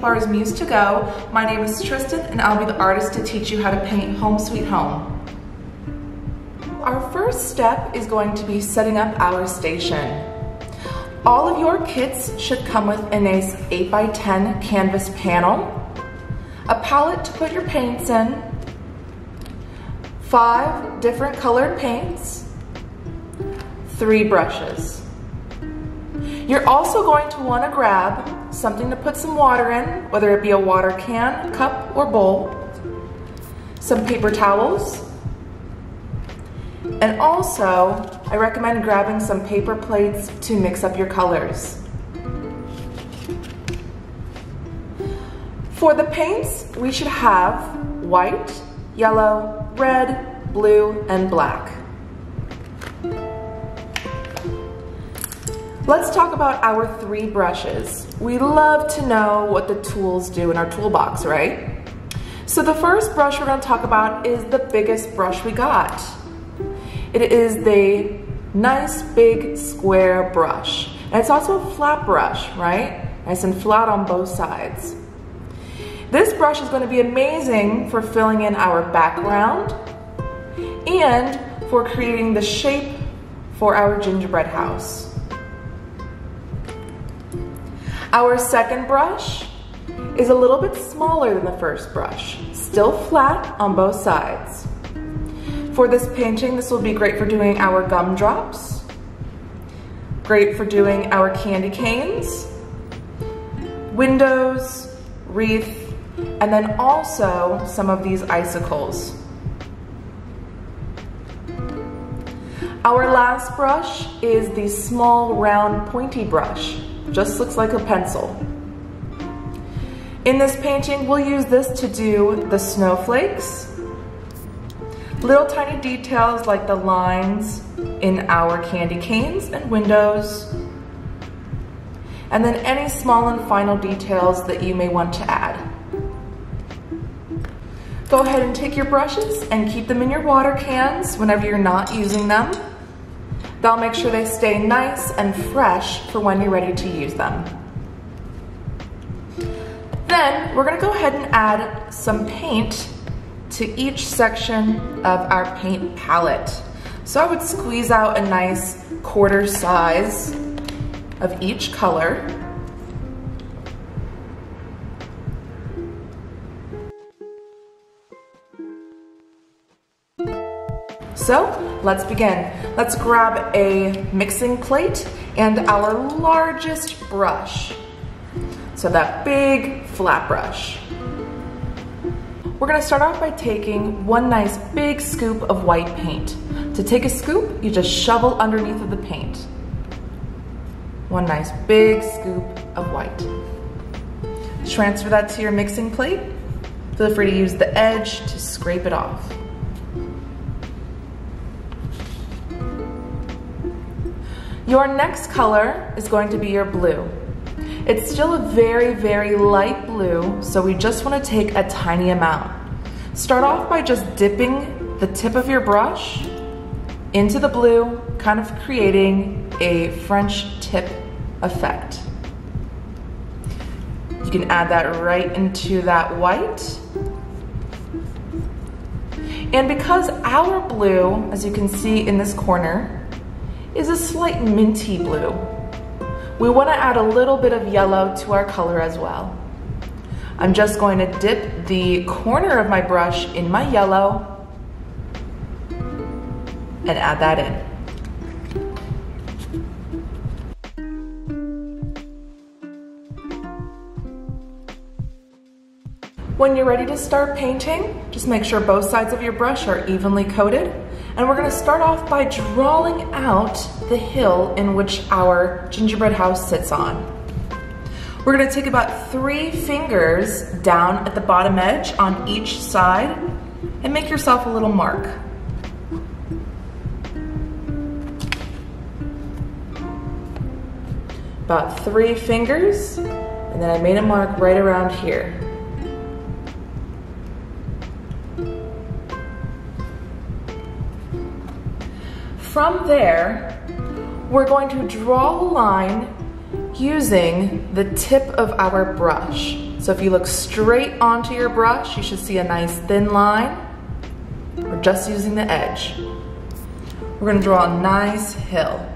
paint bars Muse to Go. My name is Tristan and I'll be the artist to teach you how to paint Home Sweet Home. Our first step is going to be setting up our station. All of your kits should come with a nice 8x10 canvas panel, a palette to put your paints in, 5 different colored paints, 3 brushes. You're also going to want to grab something to put some water in, whether it be a water can, cup, or bowl, some paper towels, and also I recommend grabbing some paper plates to mix up your colors. For the paints, we should have white, yellow, red, blue, and black. Let's talk about our 3 brushes. We love to know what the tools do in our toolbox, right? So the first brush we're going to talk about is the biggest brush we got. It is the nice big square brush. And it's also a flat brush, right? Nice and flat on both sides. This brush is going to be amazing for filling in our background and for creating the shape for our gingerbread house. Our second brush is a little bit smaller than the first brush, still flat on both sides. For this painting, this will be great for doing our gumdrops, great for doing our candy canes, windows, wreath, and then also some of these icicles. Our last brush is the small, round, pointy brush. Just looks like a pencil. In this painting, we'll use this to do the snowflakes, little tiny details like the lines in our candy canes and windows, and then any small and final details that you may want to add. Go ahead and take your brushes and keep them in your water cans whenever you're not using them. That'll make sure they stay nice and fresh for when you're ready to use them. Then we're gonna go ahead and add some paint to each section of our paint palette. So I would squeeze out a nice quarter size of each color. So let's begin. Let's grab a mixing plate and our largest brush. So that big flat brush. We're gonna start off by taking one nice big scoop of white paint. To take a scoop, you just shovel underneath of the paint. One nice big scoop of white. Transfer that to your mixing plate. Feel free to use the edge to scrape it off. Your next color is going to be your blue. It's still a very, very light blue, so we just want to take a tiny amount. Start off by just dipping the tip of your brush into the blue, kind of creating a French tip effect. You can add that right into that white. And because our blue, as you can see in this corner, is a slight minty blue, we want to add a little bit of yellow to our color as well. I'm just going to dip the corner of my brush in my yellow and add that in. When you're ready to start painting, just make sure both sides of your brush are evenly coated. And we're gonna start off by drawing out the hill in which our gingerbread house sits on. We're gonna take about 3 fingers down at the bottom edge on each side and make yourself a little mark. About 3 fingers, and then I made a mark right around here. From there, we're going to draw a line using the tip of our brush. So if you look straight onto your brush, you should see a nice thin line. We're just using the edge. We're gonna draw a nice hill.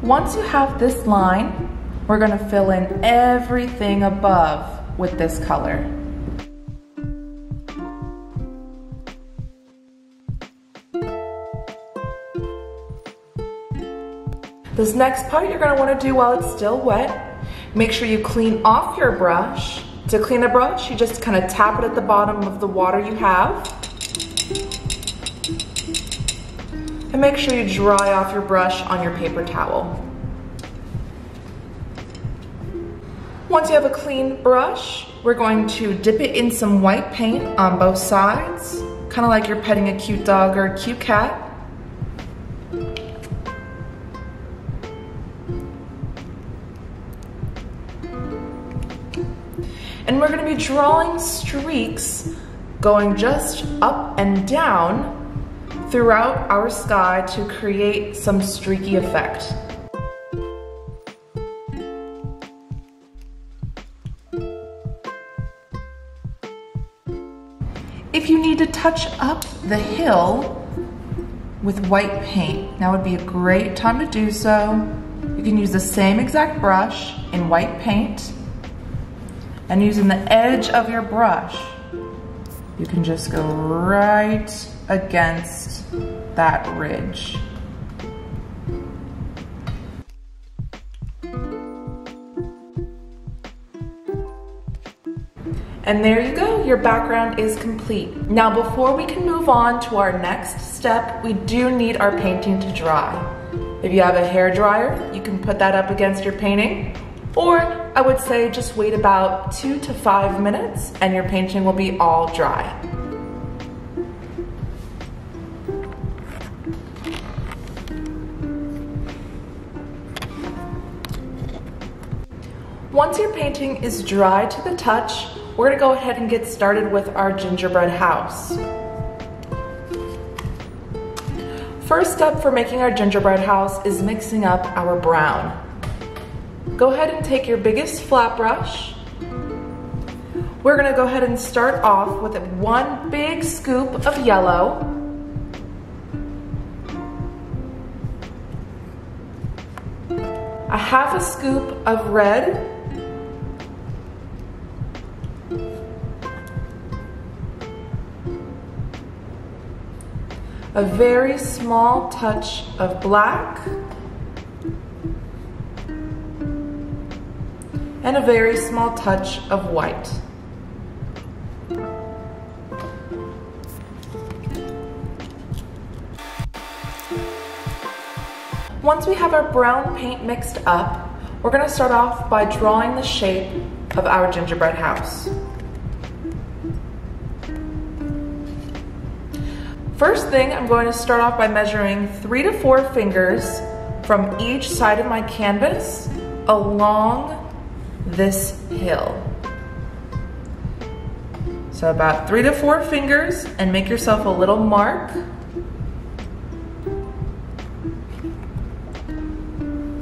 Once you have this line, we're gonna fill in everything above with this color. This next part you're gonna wanna do while it's still wet. Make sure you clean off your brush. To clean the brush, you just kind of tap it at the bottom of the water you have. And make sure you dry off your brush on your paper towel. Once you have a clean brush, we're going to dip it in some white paint on both sides, kind of like you're petting a cute dog or a cute cat. And we're going to be drawing streaks going just up and down throughout our sky to create some streaky effect. If you need to touch up the hill with white paint, now would be a great time to do so. You can use the same exact brush in white paint. And using the edge of your brush, you can just go right against that ridge. And there you go, your background is complete. Now before we can move on to our next step, we do need our painting to dry. If you have a hair dryer, you can put that up against your painting. Or I would say just wait about 2 to 5 minutes and your painting will be all dry. Once your painting is dry to the touch, we're gonna go ahead and get started with our gingerbread house. First step for making our gingerbread house is mixing up our brown. Go ahead and take your biggest flat brush. We're gonna go ahead and start off with one big scoop of yellow. A half a scoop of red. A very small touch of black. And a very small touch of white. Once we have our brown paint mixed up, we're going to start off by drawing the shape of our gingerbread house. First thing, I'm going to start off by measuring 3 to 4 fingers from each side of my canvas along this hill. So about 3 to 4 fingers, and make yourself a little mark.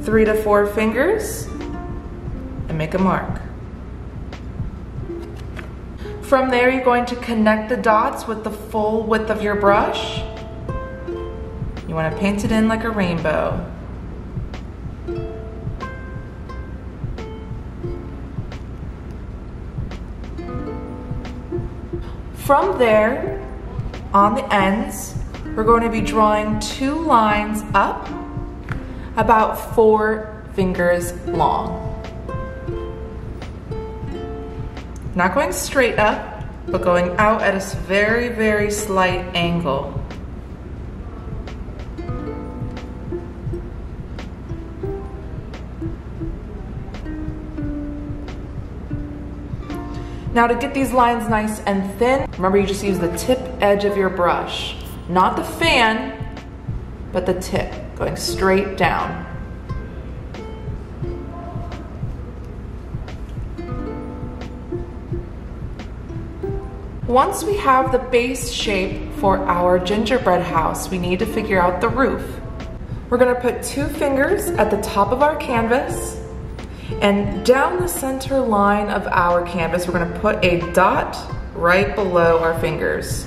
3 to 4 fingers, and make a mark. From there, you're going to connect the dots with the full width of your brush. You want to paint it in like a rainbow. From there, on the ends, we're going to be drawing 2 lines up, about 4 fingers long. Not going straight up, but going out at a very, very slight angle. Now to get these lines nice and thin, remember you just use the tip edge of your brush. Not the fan, but the tip, going straight down. Once we have the base shape for our gingerbread house, we need to figure out the roof. We're gonna put 2 fingers at the top of our canvas, and down the center line of our canvas, we're gonna put a dot right below our fingers.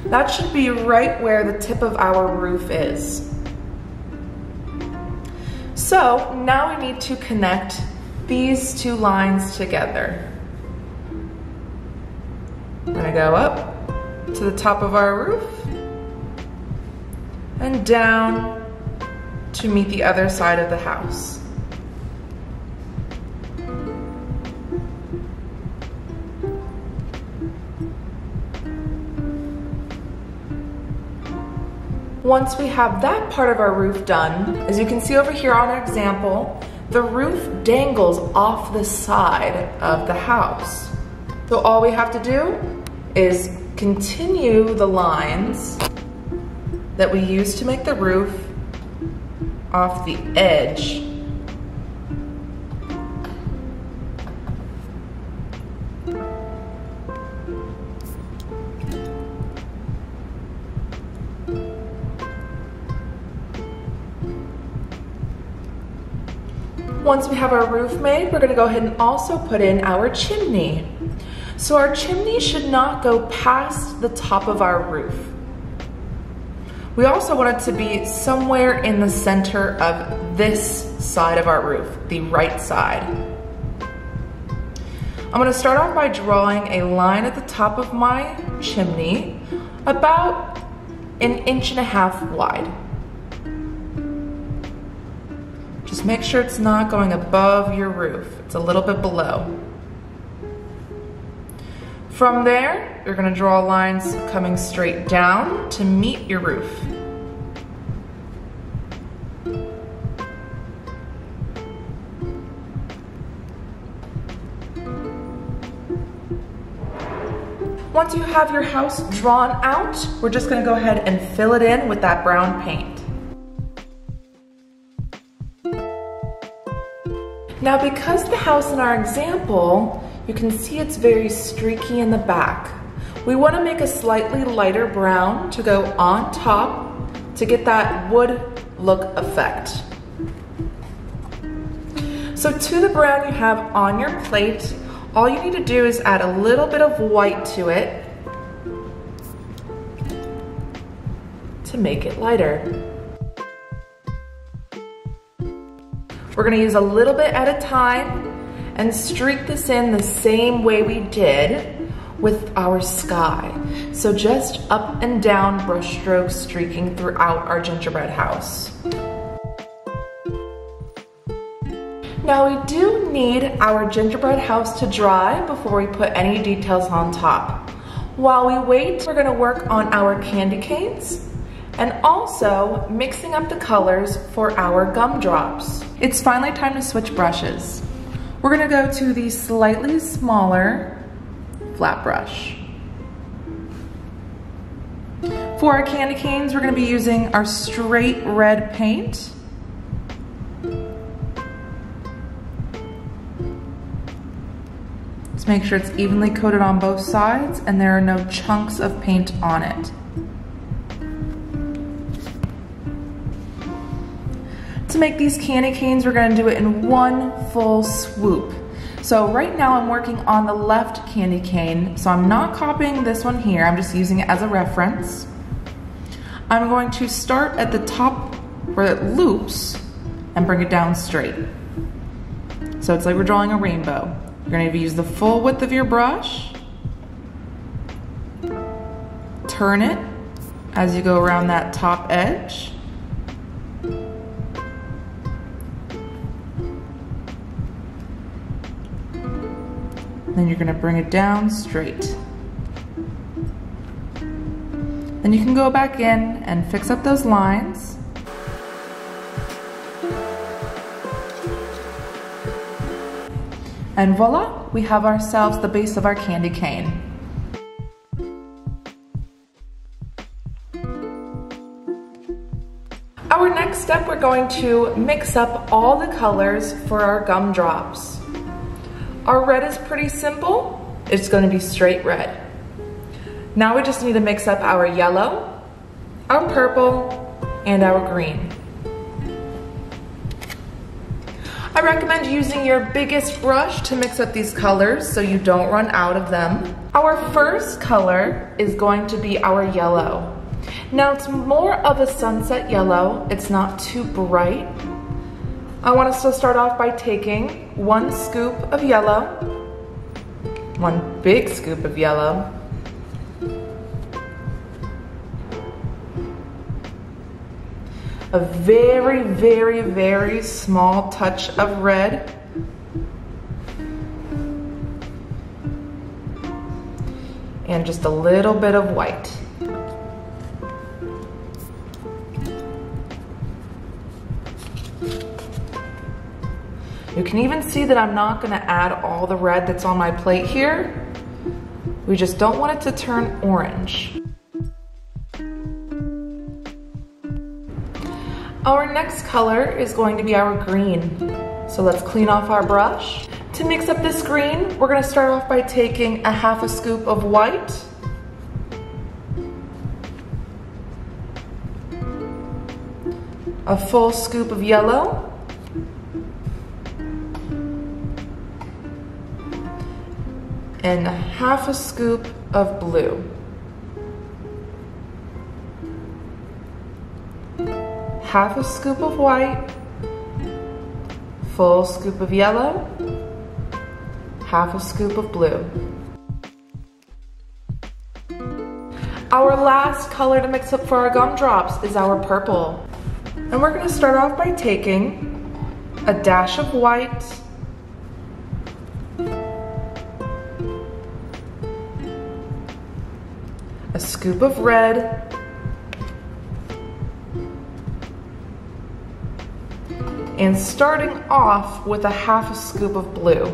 That should be right where the tip of our roof is. So now we need to connect these 2 lines together. We're gonna go up to the top of our roof and down to meet the other side of the house. Once we have that part of our roof done, as you can see over here on our example, the roof dangles off the side of the house. So all we have to do is continue the lines that we used to make the roof off the edge. Once we have our roof made, we're gonna go ahead and also put in our chimney. So our chimney should not go past the top of our roof. We also want it to be somewhere in the center of this side of our roof, the right side. I'm gonna start off by drawing a line at the top of my chimney, about 1.5 inches wide. Just make sure it's not going above your roof. It's a little bit below. From there, you're gonna draw lines coming straight down to meet your roof. Once you have your house drawn out, we're just gonna go ahead and fill it in with that brown paint. Now, because the house in our example, you can see it's very streaky in the back. We want to make a slightly lighter brown to go on top to get that wood look effect. So to the brown you have on your plate, all you need to do is add a little bit of white to it to make it lighter. We're gonna use a little bit at a time and streak this in the same way we did with our sky. So just up and down brush strokes streaking throughout our gingerbread house. Now we do need our gingerbread house to dry before we put any details on top. While we wait, we're gonna work on our candy canes and also mixing up the colors for our gumdrops. It's finally time to switch brushes. We're gonna go to the slightly smaller flat brush. For our candy canes, we're gonna be using our straight red paint. Let's make sure it's evenly coated on both sides and there are no chunks of paint on it. To make these candy canes, we're gonna do it in one full swoop. So right now I'm working on the left candy cane, so I'm not copying this one here, I'm just using it as a reference. I'm going to start at the top where it loops and bring it down straight. So it's like we're drawing a rainbow. You're gonna use the full width of your brush, turn it as you go around that top edge, then you're gonna bring it down straight. Then you can go back in and fix up those lines. And voila, we have ourselves the base of our candy cane. Our next step, we're going to mix up all the colors for our gumdrops. Our red is pretty simple. It's going to be straight red. Now we just need to mix up our yellow, our purple, and our green. I recommend using your biggest brush to mix up these colors so you don't run out of them. Our first color is going to be our yellow. Now it's more of a sunset yellow, it's not too bright. I want us to start off by taking 1 scoop of yellow, 1 big scoop of yellow, a very, very, very small touch of red, and just a little bit of white. You can even see that I'm not gonna add all the red that's on my plate here. We just don't want it to turn orange. Our next color is going to be our green. So let's clean off our brush. To mix up this green, we're gonna start off by taking a 1/2 scoop of white, a full scoop of yellow, and 1/2 scoop of blue. 1/2 scoop of white, full scoop of yellow, 1/2 scoop of blue. Our last color to mix up for our gumdrops is our purple. And we're gonna start off by taking a dash of white, a scoop of red, and starting off with a 1/2 scoop of blue.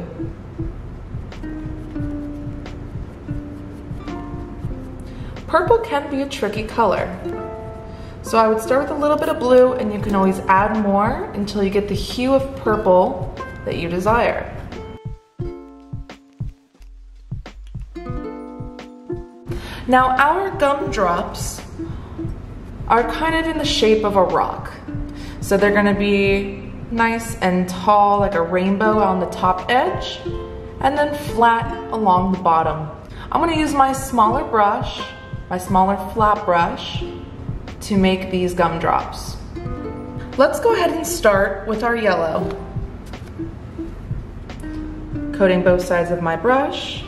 Purple can be a tricky color. So I would start with a little bit of blue, and you can always add more until you get the hue of purple that you desire. Now our gumdrops are kind of in the shape of a rock. So they're gonna be nice and tall like a rainbow on the top edge, and then flat along the bottom. I'm gonna use my smaller brush, my smaller flat brush, to make these gumdrops. Let's go ahead and start with our yellow. Coating both sides of my brush.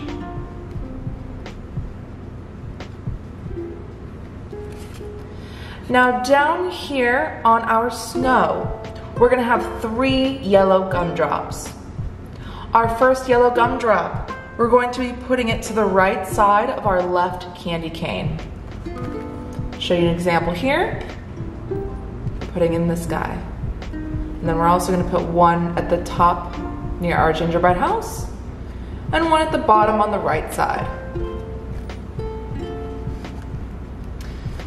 Now down here on our snow, we're gonna have 3 yellow gumdrops. Our first yellow gumdrop, we're going to be putting it to the right side of our left candy cane. Show you an example here. Putting in this guy. And then we're also gonna put 1 at the top near our gingerbread house, and 1 at the bottom on the right side.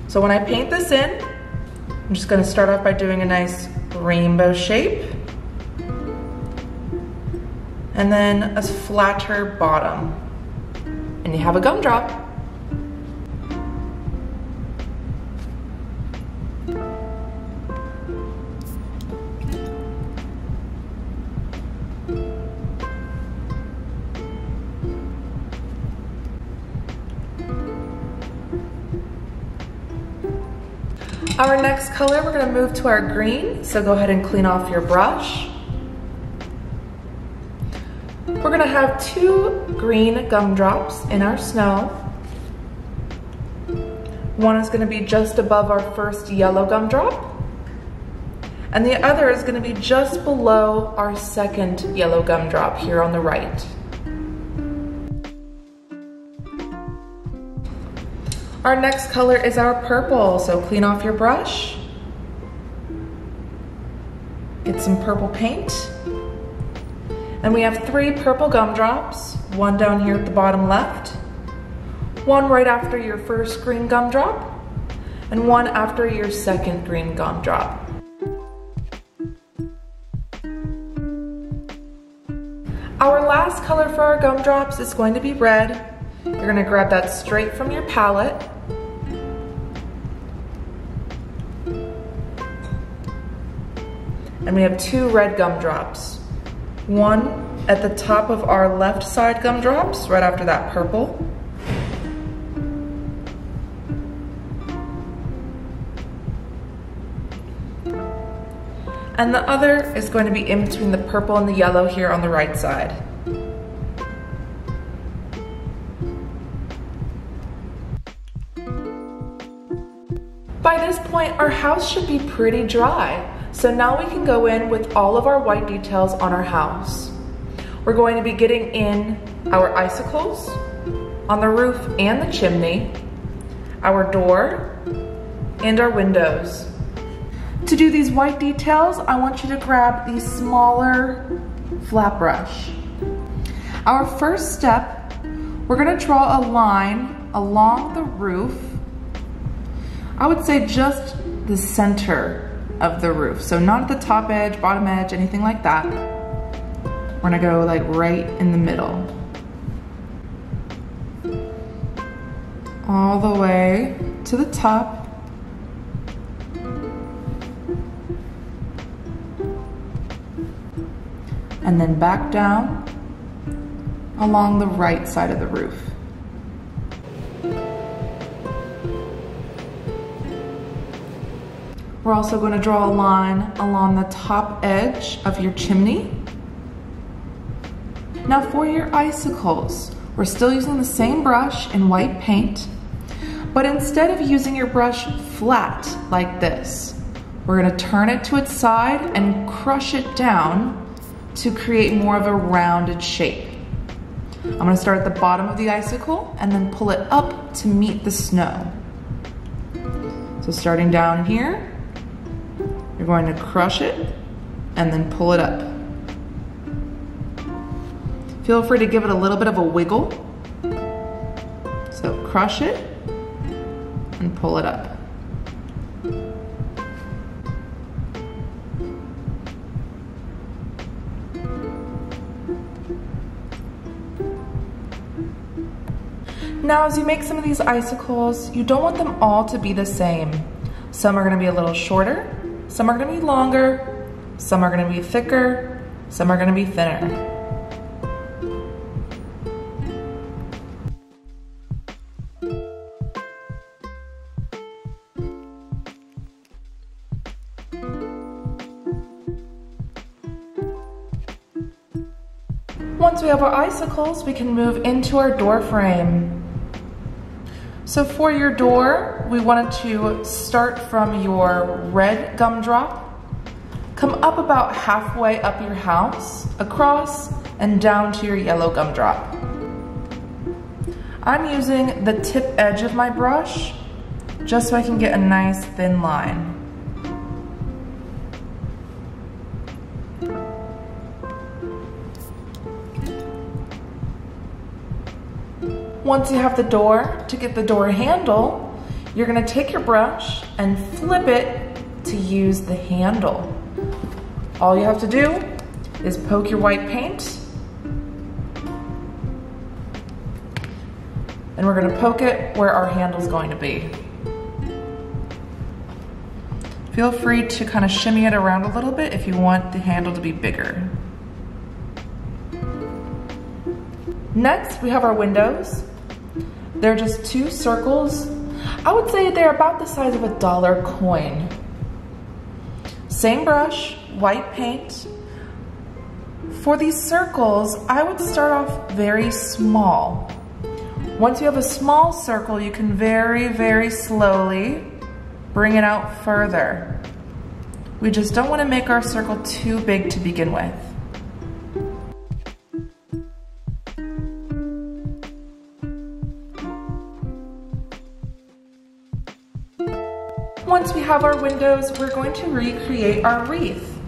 So when I paint this in, I'm just gonna start off by doing a nice rainbow shape, and then a flatter bottom, and you have a gumdrop. Our next color, we're gonna move to our green, so go ahead and clean off your brush. We're gonna have 2 green gumdrops in our snow. One is gonna be just above our first yellow gumdrop, and the other is gonna be just below our second yellow gumdrop here on the right. Our next color is our purple, so clean off your brush. Get some purple paint. And we have 3 purple gumdrops, 1 down here at the bottom left, 1 right after your first green gumdrop, and 1 after your second green gumdrop. Our last color for our gumdrops is going to be red. You're you're gonna grab that straight from your palette. And we have 2 red gumdrops. One at the top of our left side gumdrops, right after that purple. And the other is going to be in between the purple and the yellow here on the right side. By this point, our house should be pretty dry. So now we can go in with all of our white details on our house. We're going to be getting in our icicles on the roof and the chimney, our door, and our windows. To do these white details, I want you to grab the smaller flat brush. Our first step, we're gonna draw a line along the roof. I would say just the center of the roof. So not at the top edge, bottom edge, anything like that. We're gonna go like right in the middle. All the way to the top. And then back down along the right side of the roof. We're also going to draw a line along the top edge of your chimney. Now for your icicles, we're still using the same brush in white paint, but instead of using your brush flat like this, we're going to turn it to its side and crush it down to create more of a rounded shape. I'm going to start at the bottom of the icicle and then pull it up to meet the snow. So starting down here, you're going to crush it and then pull it up. Feel free to give it a little bit of a wiggle. So crush it and pull it up. Now, as you make some of these icicles, you don't want them all to be the same. Some are gonna be a little shorter, some are gonna be longer, some are gonna be thicker, some are gonna be thinner. Once we have our icicles, we can move into our door frame. So for your door, we wanted to start from your red gumdrop, come up about halfway up your house, across and down to your yellow gumdrop. I'm using the tip edge of my brush just so I can get a nice thin line. Once you have the door, to get the door handle, you're gonna take your brush and flip it to use the handle. All you have to do is poke your white paint, and we're gonna poke it where our handle's going to be. Feel free to kind of shimmy it around a little bit if you want the handle to be bigger. Next, we have our windows. They're just 2 circles. I would say they're about the size of a $1 coin. Same brush, white paint. For these circles, I would start off very small. Once you have a small circle, you can very, very slowly bring it out further. We just don't want to make our circle too big to begin with. Once we have our windows, we're going to recreate our wreath.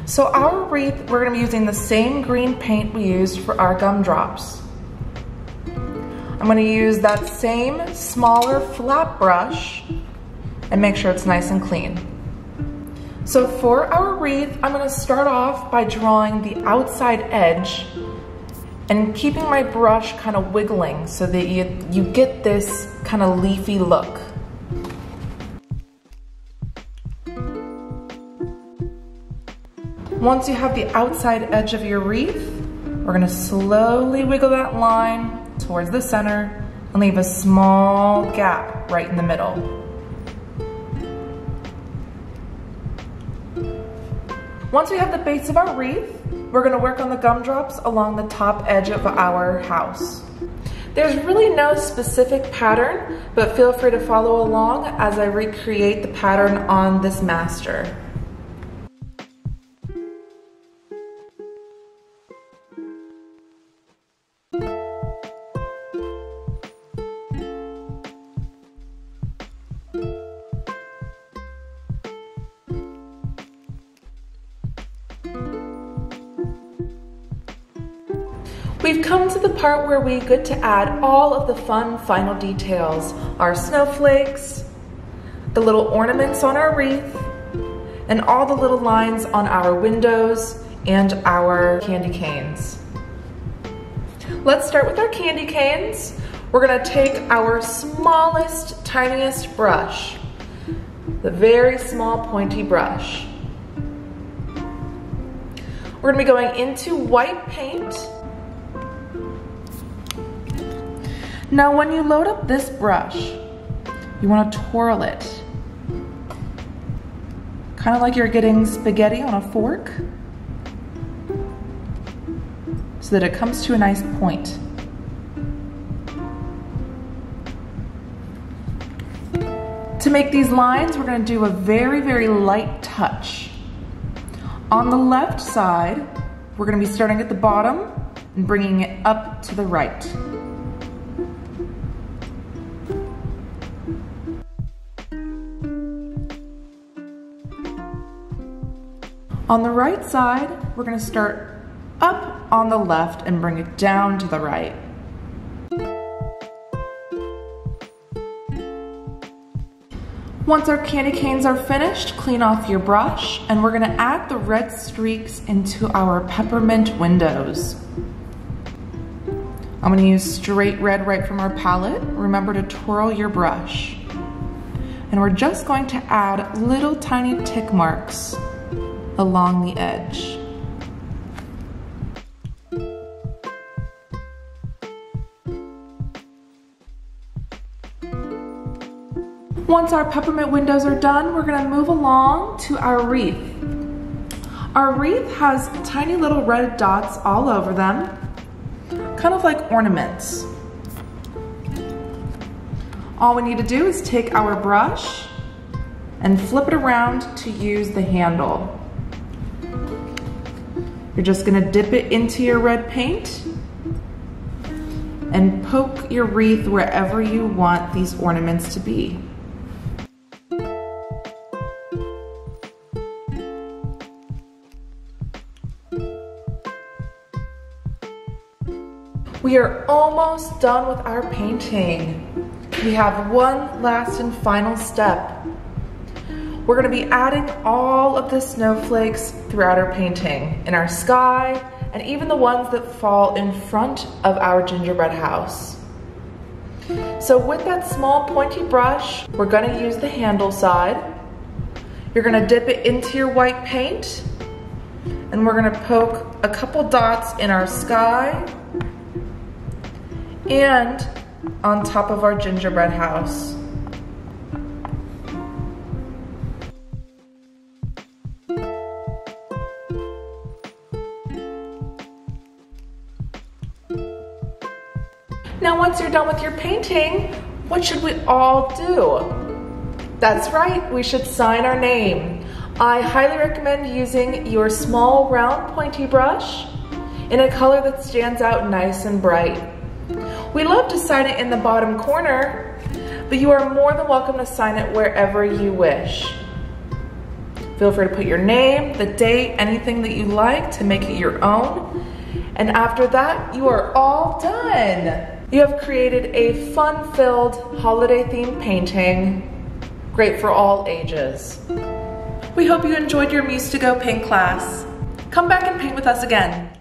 So our wreath, we're going to be using the same green paint we used for our gumdrops. I'm going to use that same smaller flat brush and make sure it's nice and clean. So for our wreath, I'm going to start off by drawing the outside edge and keeping my brush kind of wiggling so that you get this kind of leafy look. Once you have the outside edge of your wreath, we're gonna slowly wiggle that line towards the center and leave a small gap right in the middle. Once we have the base of our wreath, we're gonna work on the gumdrops along the top edge of our house. There's really no specific pattern, but feel free to follow along as I recreate the pattern on this master. We've come to the part where we get to add all of the fun final details. Our snowflakes, the little ornaments on our wreath, and all the little lines on our windows and our candy canes. Let's start with our candy canes. We're gonna take our smallest, tiniest brush, the very small pointy brush. We're gonna be going into white paint. Now when you load up this brush, you want to twirl it. Kind of like you're getting spaghetti on a fork, so that it comes to a nice point. To make these lines, we're going to do a very, very light touch. On the left side, we're going to be starting at the bottom and bringing it up to the right. On the right side, we're gonna start up on the left and bring it down to the right. Once our candy canes are finished, clean off your brush, and we're gonna add the red streaks into our peppermint windows. I'm gonna use straight red right from our palette. Remember to twirl your brush. And we're just going to add little tiny tick marks along the edge. Once our peppermint windows are done, we're gonna move along to our wreath. Our wreath has tiny little red dots all over them, kind of like ornaments. All we need to do is take our brush and flip it around to use the handle. You're just gonna dip it into your red paint and poke your wreath wherever you want these ornaments to be. We are almost done with our painting. We have one last and final step. We're gonna be adding all of the snowflakes throughout our painting, in our sky, and even the ones that fall in front of our gingerbread house. So with that small pointy brush, we're gonna use the handle side. You're gonna dip it into your white paint, and we're gonna poke a couple dots in our sky and on top of our gingerbread house. Now once you're done with your painting, what should we all do? That's right, we should sign our name. I highly recommend using your small round pointy brush in a color that stands out nice and bright. We love to sign it in the bottom corner, but you are more than welcome to sign it wherever you wish. Feel free to put your name, the date, anything that you like to make it your own. And after that, you are all done. You have created a fun-filled, holiday-themed painting, great for all ages. We hope you enjoyed your Muse to Go paint class. Come back and paint with us again.